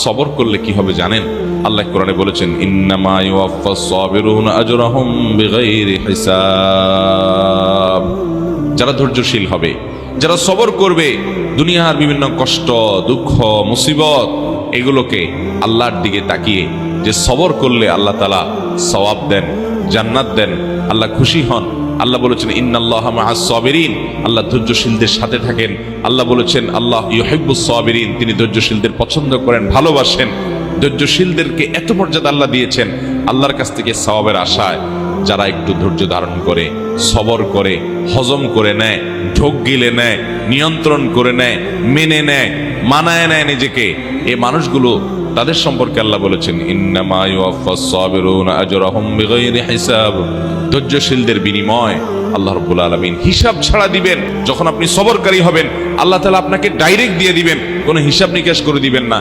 সবর করলে কি হবে জানেন? আল্লাহ কোরআনে বলেছেন, ইন্নামা ইউওয়াফাস সাবিরুনা আজরাহুম বিগাইরি হিসাব। যারা ধৈর্যশীল হবে, যারা সবর করবে, দুনিয়ার বিভিন্ন কষ্ট, দুঃখ, মুসিবত এগুলোকে আল্লাহর দিকে তাকিয়ে যে সবর করলে আল্লাহ তাআলা সওয়াব দেন, জান্নাত দেন, আল্লাহ খুশি হন। আল্লাহ বলেছেন ইন্নাল্লাহা মাআস সাবিরিন, আল্লাহ ধৈর্যশীলদের সাথে থাকেন। আল্লাহ বলেছেন আল্লাহ ইউহিব্বুস সাবিরিন, তিনি ধৈর্যশীলদের পছন্দ করেন, ভালোবাসেন। ধৈর্যশীলদেরকে এত মর্যাদা আল্লাহ দিয়েছেন আল্লাহর কাছ থেকে সওয়াবের আশায়। যারা একটু ধৈর্য ধারণ করে, সবর করে, হজম করে নেয়, ঢোক গিলে নেয়, নিয়ন্ত্রণ করে নেয়, মেনে নেয়, মানায় নেয় নিজেকে, এই মানুষগুলো তাদের সম্পর্কে আল্লাহ বলেছেন ইন্নামা ইউওয়াফাস সাবিরুনা আজরাহুম বিগাইরি হিসাব। ধৈর্যশীলদের বিনিময় আল্লাহ রাব্বুল আলামিন হিসাব ছাড়া দিবেন। যখন আপনি সবরকারী হবেন, আল্লাহ তাআলা আপনাকে ডাইরেক্ট দিয়ে দিবেন, কোনো হিসাব নিকাশ করে দিবেন না।